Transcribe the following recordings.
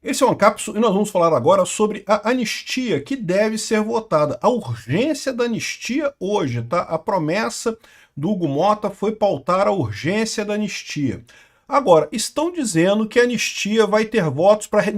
Esse é o Ancapso e nós vamos falar agora sobre a anistia que deve ser votada. A urgência da anistia hoje, tá? A promessa do Hugo Mota foi pautar a urgência da anistia. Agora, estão dizendo que a anistia vai ter votos para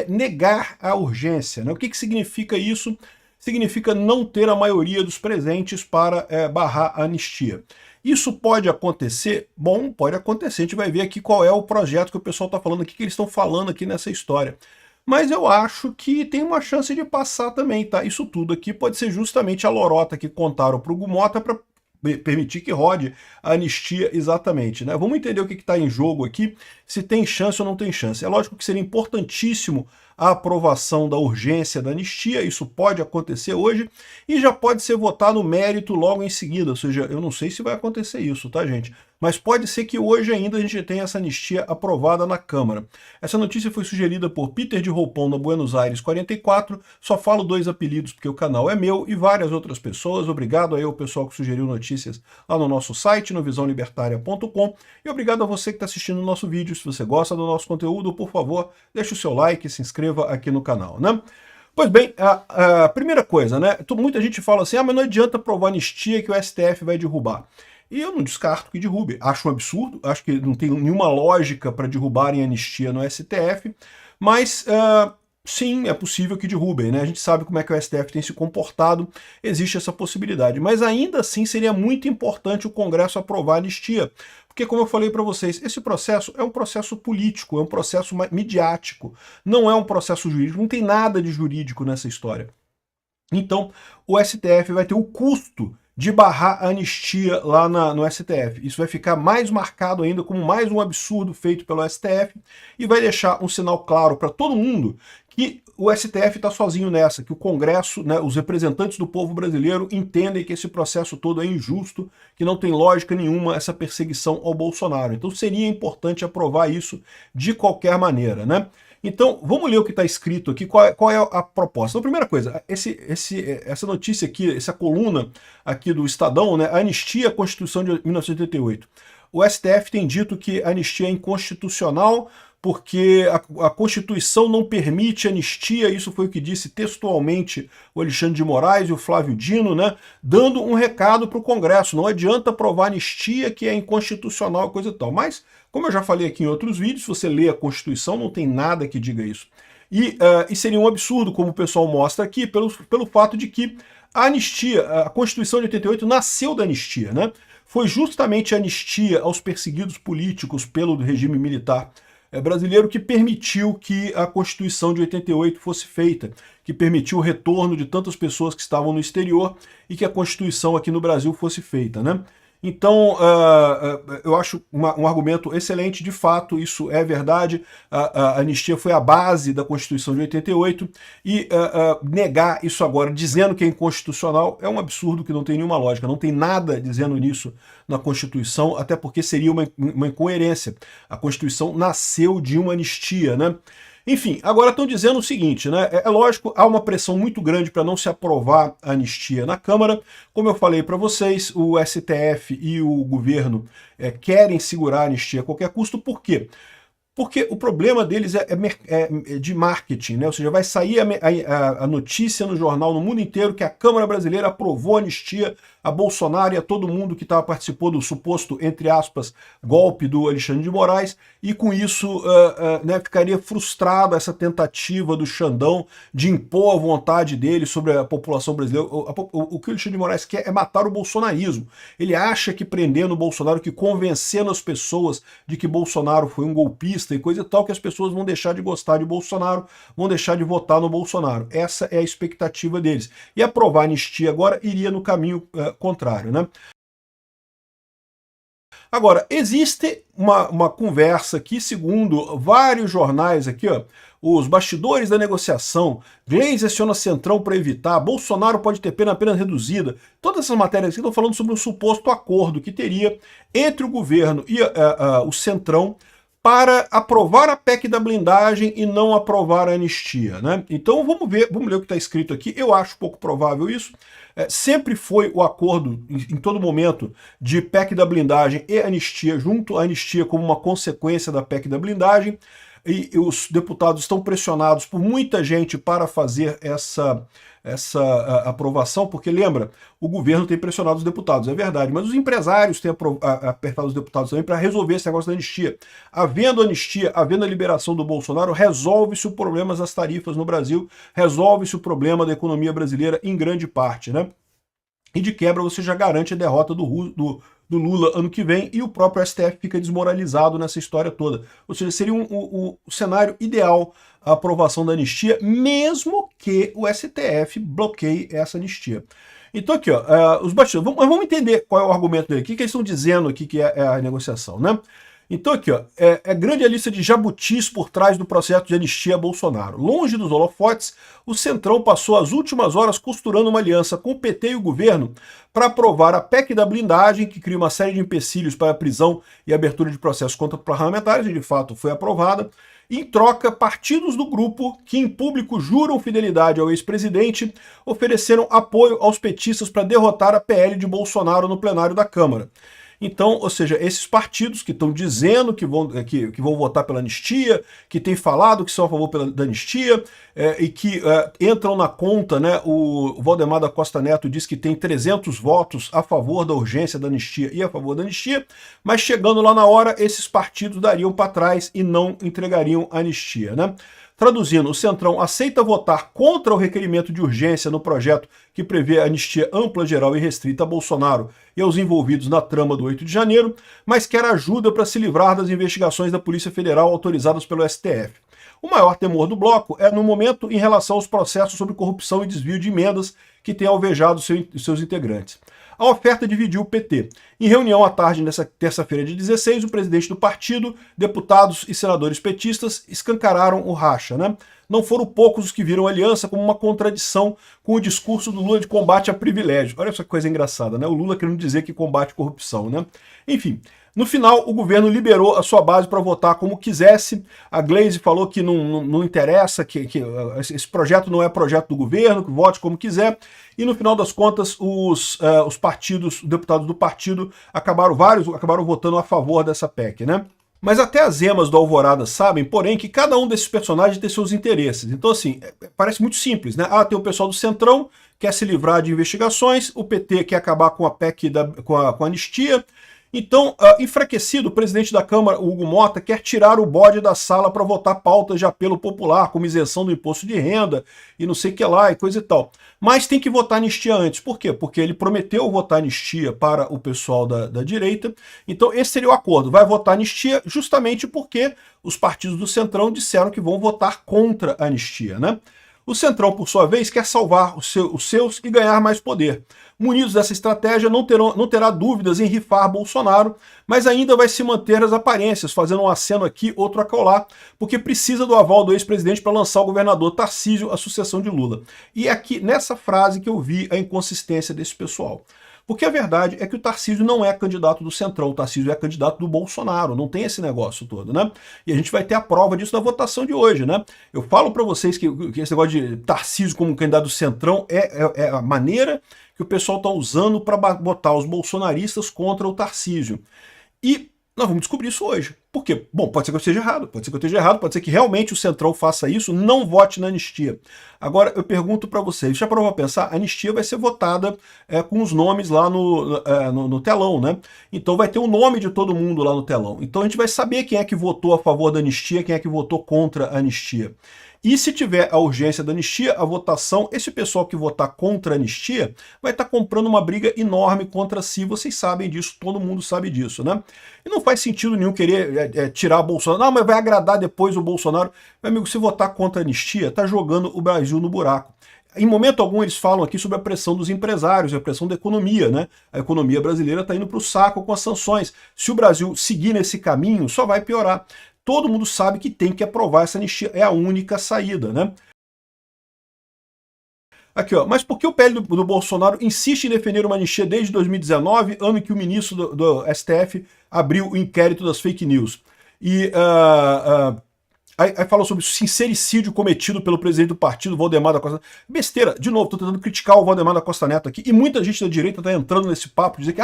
negar a urgência, né? O que significa isso? Significa não ter a maioria dos presentes para barrar a anistia. Isso pode acontecer? Bom, pode acontecer. A gente vai ver aqui qual é o projeto que o pessoal está falando aqui, que eles estão falando aqui nessa história. Mas eu acho que tem uma chance de passar também, tá? Isso tudo aqui pode ser justamente a lorota que contaram para o Hugo Mota para permitir que rode a anistia exatamente, né? Vamos entender o que está em jogo aqui, se tem chance ou não tem chance. É lógico que seria importantíssimo a aprovação da urgência da anistia, isso pode acontecer hoje, e já pode ser votado no mérito logo em seguida, ou seja, eu não sei se vai acontecer isso, tá, gente? Mas pode ser que hoje ainda a gente tenha essa anistia aprovada na Câmara. Essa notícia foi sugerida por Peter de Roupão, na Buenos Aires 44, só falo 2 apelidos porque o canal é meu, e várias outras pessoas. Obrigado aí ao pessoal que sugeriu notícias lá no nosso site, no visãolibertaria.com, e obrigado a você que está assistindo o nosso vídeo. Se você gosta do nosso conteúdo, por favor, deixe o seu like e se inscreva aqui no canal, né? Pois bem, a primeira coisa, né? Muita gente fala assim, mas não adianta aprovar anistia que o STF vai derrubar. E eu não descarto que derrube. Acho um absurdo, acho que não tem nenhuma lógica para derrubarem a anistia no STF, mas sim, é possível que derrubem, né? A gente sabe como é que o STF tem se comportado, existe essa possibilidade. Mas ainda assim seria muito importante o Congresso aprovar a anistia, porque como eu falei para vocês, esse processo é um processo político, é um processo midiático, não é um processo jurídico, não tem nada de jurídico nessa história. Então, o STF vai ter o custo de barrar a anistia lá no STF. Isso vai ficar mais marcado ainda como mais um absurdo feito pelo STF e vai deixar um sinal claro para todo mundo que o STF está sozinho nessa, que o Congresso, né, os representantes do povo brasileiro entendem que esse processo todo é injusto, que não tem lógica nenhuma essa perseguição ao Bolsonaro. Então seria importante aprovar isso de qualquer maneira, né? Então, vamos ler o que está escrito aqui, qual é a proposta. Então, primeira coisa, essa notícia aqui, essa coluna aqui do Estadão, né, a anistia à Constituição de 1988. O STF tem dito que a anistia é inconstitucional porque a Constituição não permite anistia, isso foi o que disse textualmente o Alexandre de Moraes e o Flávio Dino, né, dando um recado para o Congresso, não adianta aprovar anistia que é inconstitucional, coisa e tal. Mas, como eu já falei aqui em outros vídeos, se você lê a Constituição, não tem nada que diga isso. E seria um absurdo, como o pessoal mostra aqui, pelo fato de que a anistia, a Constituição de 88 nasceu da anistia, né? Foi justamente a anistia aos perseguidos políticos pelo regime militar brasileiro que permitiu que a Constituição de 88 fosse feita, que permitiu o retorno de tantas pessoas que estavam no exterior e que a Constituição aqui no Brasil fosse feita, né? Então, eu acho um argumento excelente, de fato, isso é verdade, a anistia foi a base da Constituição de 88, e negar isso agora, dizendo que é inconstitucional, é um absurdo que não tem nenhuma lógica, não tem nada dizendo nisso na Constituição, até porque seria uma incoerência. A Constituição nasceu de uma anistia, né? Enfim, agora estão dizendo o seguinte, né? É lógico, há uma pressão muito grande para não se aprovar a anistia na Câmara. Como eu falei para vocês, o STF e o governo querem segurar a anistia a qualquer custo. Por quê? Porque o problema deles é de marketing, né? Ou seja, vai sair a notícia no jornal no mundo inteiro que a Câmara Brasileira aprovou a anistia a Bolsonaro e a todo mundo que participou do suposto, entre aspas, golpe do Alexandre de Moraes, e com isso né, ficaria frustrada essa tentativa do Xandão de impor a vontade dele sobre a população brasileira. O que o Alexandre de Moraes quer é matar o bolsonarismo. Ele acha que prendendo o Bolsonaro, que convencendo as pessoas de que Bolsonaro foi um golpista e coisa e tal, que as pessoas vão deixar de gostar de Bolsonaro, vão deixar de votar no Bolsonaro. Essa é a expectativa deles. E aprovar a anistia agora iria no caminho contrário, né? Agora, existe uma conversa aqui, segundo vários jornais aqui, ó, os bastidores da negociação, Gleisi aciona Centrão para evitar, Bolsonaro pode ter pena apenas reduzida. Todas essas matérias aqui estão falando sobre um suposto acordo que teria entre o governo e o Centrão para aprovar a PEC da blindagem e não aprovar a anistia, né? Então vamos ler o que está escrito aqui. Eu acho pouco provável isso. Sempre foi o acordo, em todo momento, de PEC da blindagem e anistia, junto à anistia como uma consequência da PEC da blindagem. e os deputados estão pressionados por muita gente para fazer essa aprovação, porque lembra, o governo tem pressionado os deputados, é verdade, mas os empresários têm apertado os deputados também para resolver esse negócio da anistia. Havendo anistia, havendo a liberação do Bolsonaro, resolve-se o problema das tarifas no Brasil, resolve-se o problema da economia brasileira em grande parte, né? E de quebra você já garante a derrota do Lula ano que vem e o próprio STF fica desmoralizado nessa história toda. Ou seja, seria o cenário ideal a aprovação da anistia, mesmo que o STF bloqueie essa anistia. Então aqui, ó, os bastidores, vamos entender qual é o argumento dele, o que eles estão dizendo aqui que é a negociação, né? Então aqui, ó, é grande a lista de jabutis por trás do processo de anistia a Bolsonaro. Longe dos holofotes, o Centrão passou as últimas horas costurando uma aliança com o PT e o governo para aprovar a PEC da blindagem, que cria uma série de empecilhos para a prisão e abertura de processos contra parlamentares, e de fato foi aprovada. Em troca, partidos do grupo, que em público juram fidelidade ao ex-presidente, ofereceram apoio aos petistas para derrotar a PL de Bolsonaro no plenário da Câmara. Então, ou seja, esses partidos que estão dizendo que vão votar pela anistia, que têm falado que são a favor da anistia, e que entram na conta, né, o Valdemar da Costa Neto diz que tem 300 votos a favor da urgência da anistia e a favor da anistia, mas chegando lá na hora, esses partidos dariam para trás e não entregariam a anistia, né? Traduzindo, o Centrão aceita votar contra o requerimento de urgência no projeto que prevê a anistia ampla, geral e restrita a Bolsonaro e aos envolvidos na trama do 8 de janeiro, mas quer ajuda para se livrar das investigações da Polícia Federal autorizadas pelo STF. O maior temor do bloco é no momento em relação aos processos sobre corrupção e desvio de emendas que têm alvejado seus integrantes. A oferta dividiu o PT. Em reunião à tarde nessa terça-feira de 16, o presidente do partido, deputados e senadores petistas escancararam o racha, né? Não foram poucos os que viram a aliança como uma contradição com o discurso do Lula de combate a privilégio. Olha essa coisa engraçada, né? O Lula querendo dizer que combate a corrupção, né? Enfim, no final, o governo liberou a sua base para votar como quisesse. A Glaze falou que não interessa, que esse projeto não é projeto do governo, que vote como quiser. E no final das contas, os deputados do partido acabaram votando a favor dessa PEC, né? Mas até as emas do Alvorada sabem, porém, que cada um desses personagens tem seus interesses. Então, assim, parece muito simples, né? Tem o pessoal do Centrão, quer se livrar de investigações, o PT quer acabar com a PEC, com a anistia. Então, enfraquecido, o presidente da Câmara, Hugo Mota, quer tirar o bode da sala para votar pautas de apelo popular, como isenção do imposto de renda e não sei o que lá e coisa e tal. Mas tem que votar anistia antes. Por quê? Porque ele prometeu votar anistia para o pessoal da direita. Então, esse seria o acordo. Vai votar anistia justamente porque os partidos do Centrão disseram que vão votar contra a anistia, né? O Centrão, por sua vez, quer salvar os seus e ganhar mais poder. Munidos dessa estratégia, não terá dúvidas em rifar Bolsonaro, mas ainda vai se manter as aparências, fazendo um aceno aqui, outro acolá, porque precisa do aval do ex-presidente para lançar o governador Tarcísio à sucessão de Lula. E é aqui, nessa frase, que eu vi a inconsistência desse pessoal. Porque a verdade é que o Tarcísio não é candidato do Centrão, o Tarcísio é candidato do Bolsonaro, não tem esse negócio todo, né? E a gente vai ter a prova disso na votação de hoje, né? Eu falo para vocês que esse negócio de Tarcísio como candidato do Centrão é a maneira que o pessoal está usando para botar os bolsonaristas contra o Tarcísio. E nós vamos descobrir isso hoje. Por quê? Bom, pode ser que eu esteja errado, pode ser que realmente o Centrão faça isso, não vote na anistia. Agora, eu pergunto para vocês, já parou para pensar? A anistia vai ser votada com os nomes lá no telão, né? Então vai ter o nome de todo mundo lá no telão. Então a gente vai saber quem é que votou a favor da anistia, quem é que votou contra a anistia. E se tiver a urgência da anistia, a votação, esse pessoal que votar contra a anistia vai estar comprando uma briga enorme contra si, vocês sabem disso, todo mundo sabe disso, né? E não faz sentido nenhum querer tirar o Bolsonaro, não, mas vai agradar depois o Bolsonaro. Meu amigo, se votar contra a anistia, tá jogando o Brasil no buraco. Em momento algum eles falam aqui sobre a pressão dos empresários, a pressão da economia, né? A economia brasileira está indo para o saco com as sanções. Se o Brasil seguir nesse caminho, só vai piorar. Todo mundo sabe que tem que aprovar essa anistia, é a única saída, né? Aqui, ó, mas por que o PL do Bolsonaro insiste em defender uma anistia desde 2019, ano em que o ministro do STF abriu o inquérito das fake news? E Aí fala sobre o sincericídio cometido pelo presidente do partido, Valdemar da Costa Neto. Besteira, de novo, tô tentando criticar o Valdemar da Costa Neto aqui, e muita gente da direita tá entrando nesse papo, dizer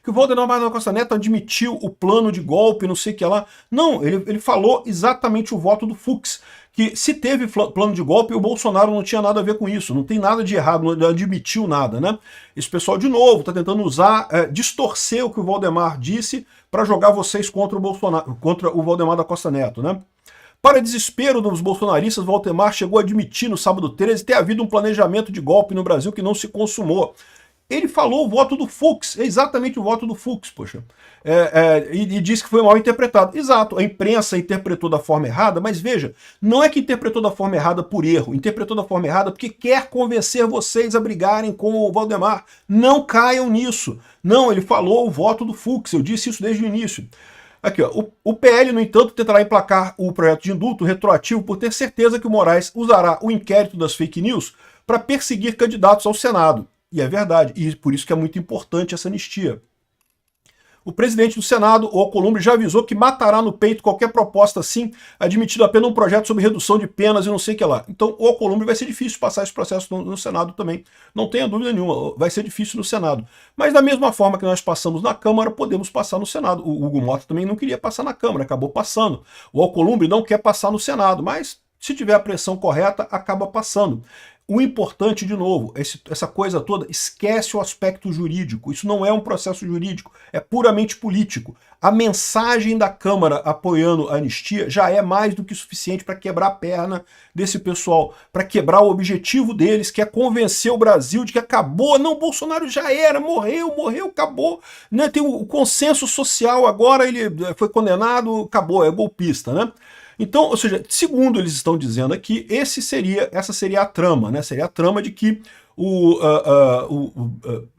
que o Valdemar da Costa Neto admitiu o plano de golpe, não sei o que lá. Não, ele falou exatamente o voto do Fux, que se teve plano de golpe, o Bolsonaro não tinha nada a ver com isso, não tem nada de errado, não admitiu nada, né? Esse pessoal, de novo, tá tentando usar, distorcer o que o Valdemar disse para jogar vocês contra o Bolsonaro, contra o Valdemar da Costa Neto, né? Para desespero dos bolsonaristas, Valdemar chegou a admitir no sábado 13 ter havido um planejamento de golpe no Brasil que não se consumou. Ele falou o voto do Fux, é exatamente o voto do Fux, poxa. E disse que foi mal interpretado. Exato, a imprensa interpretou da forma errada, mas veja, não é que interpretou da forma errada por erro, interpretou da forma errada porque quer convencer vocês a brigarem com o Valdemar. Não caiam nisso. Não, ele falou o voto do Fux, eu disse isso desde o início. Aqui, ó, o PL, no entanto, tentará emplacar o projeto de indulto retroativo por ter certeza que o Moraes usará o inquérito das fake news para perseguir candidatos ao Senado. E é verdade, e por isso que é muito importante essa anistia. O presidente do Senado, o Alcolumbre, já avisou que matará no peito qualquer proposta assim, admitindo apenas um projeto sobre redução de penas e não sei o que lá. Então, o Alcolumbre vai ser difícil passar esse processo no Senado também. Não tenha dúvida nenhuma, vai ser difícil no Senado. Mas da mesma forma que nós passamos na Câmara, podemos passar no Senado. O Hugo Mota também não queria passar na Câmara, acabou passando. O Alcolumbre não quer passar no Senado, mas se tiver a pressão correta, acaba passando. O importante, de novo, essa coisa toda, esquece o aspecto jurídico. Isso não é um processo jurídico, é puramente político. A mensagem da Câmara apoiando a anistia já é mais do que suficiente para quebrar a perna desse pessoal, para quebrar o objetivo deles, que é convencer o Brasil de que acabou. Não, Bolsonaro já era, morreu, acabou. Né? Tem o consenso social agora, ele foi condenado, acabou, é golpista, né? Então, ou seja, segundo eles estão dizendo aqui, essa seria a trama, né? Seria a trama de que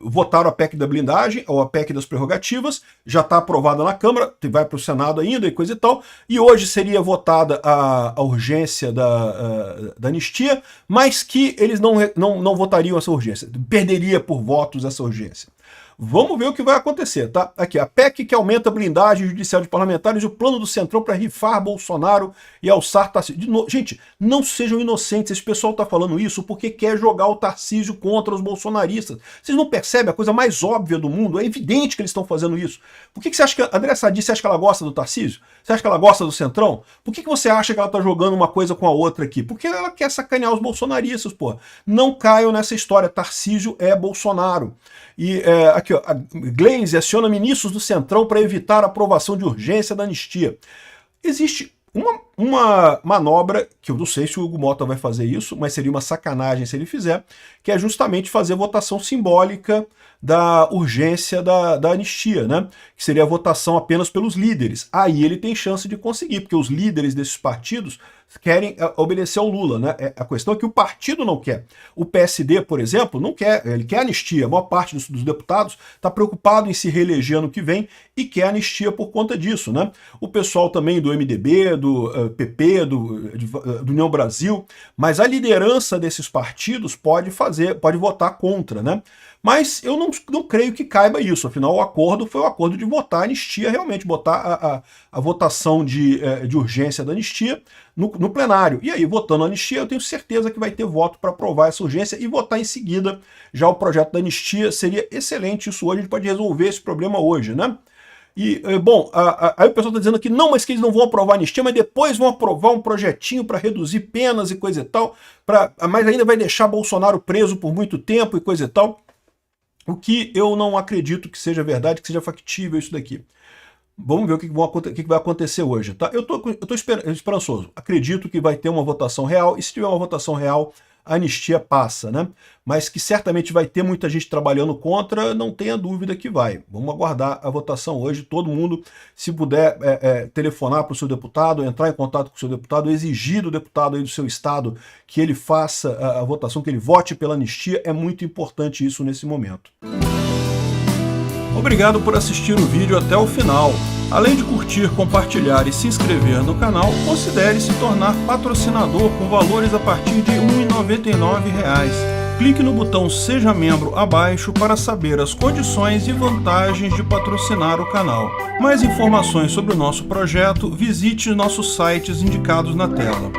votaram a PEC da blindagem, ou a PEC das prerrogativas, já está aprovada na Câmara, vai para o Senado ainda e coisa e tal, e hoje seria votada a urgência da anistia, mas que eles não votariam essa urgência, perderia por votos essa urgência. Vamos ver o que vai acontecer, tá? Aqui, a PEC que aumenta a blindagem judicial de parlamentares e o plano do Centrão para rifar Bolsonaro e alçar Tarcísio. Gente, não sejam inocentes, esse pessoal tá falando isso porque quer jogar o Tarcísio contra os bolsonaristas. Vocês não percebem a coisa mais óbvia do mundo? É evidente que eles estão fazendo isso. Por que você acha que a Andréa Sadi, você acha que ela gosta do Tarcísio? Você acha que ela gosta do Centrão? Por que você acha que ela tá jogando uma coisa com a outra aqui? Porque ela quer sacanear os bolsonaristas, pô. Não caiam nessa história, Tarcísio é Bolsonaro. E aqui, ó, a Gleisi aciona ministros do Centrão para evitar a aprovação de urgência da anistia. Existe uma manobra, que eu não sei se o Hugo Mota vai fazer isso, mas seria uma sacanagem se ele fizer, que é justamente fazer votação simbólica da urgência da anistia, né? Que seria a votação apenas pelos líderes. Aí ele tem chance de conseguir, porque os líderes desses partidos querem obedecer ao Lula, né? A questão é que o partido não quer. O PSD, por exemplo, não quer, ele quer anistia. A maior parte dos deputados está preocupado em se reeleger ano que vem e quer anistia por conta disso, né? O pessoal também do MDB, do PP, do União Brasil, mas a liderança desses partidos pode votar contra, né? Mas eu não creio que caiba isso, afinal o acordo foi o acordo de votar a anistia, realmente botar a votação de urgência da anistia no plenário. E aí, votando a anistia, eu tenho certeza que vai ter voto para aprovar essa urgência e votar em seguida já o projeto da anistia. Seria excelente isso hoje, a gente pode resolver esse problema hoje, né? E, bom, aí o pessoal está dizendo que não, mas que eles não vão aprovar a anistia, mas depois vão aprovar um projetinho para reduzir penas e coisa e tal, mas ainda vai deixar Bolsonaro preso por muito tempo e coisa e tal. O que eu não acredito que seja verdade, que seja factível isso daqui. Vamos ver o que vai acontecer hoje, tá? Eu tô esperançoso. Acredito que vai ter uma votação real, e se tiver uma votação real, a anistia passa, né? Mas que certamente vai ter muita gente trabalhando contra, não tenha dúvida que vai. Vamos aguardar a votação hoje. Todo mundo, se puder telefonar para o seu deputado, entrar em contato com o seu deputado, exigir do deputado aí do seu estado que ele faça a votação, que ele vote pela anistia, é muito importante isso nesse momento. Obrigado por assistir o vídeo até o final. Além de curtir, compartilhar e se inscrever no canal, considere se tornar patrocinador com valores a partir de R$ 1,99. Clique no botão Seja Membro abaixo para saber as condições e vantagens de patrocinar o canal. Mais informações sobre o nosso projeto, visite nossos sites indicados na tela.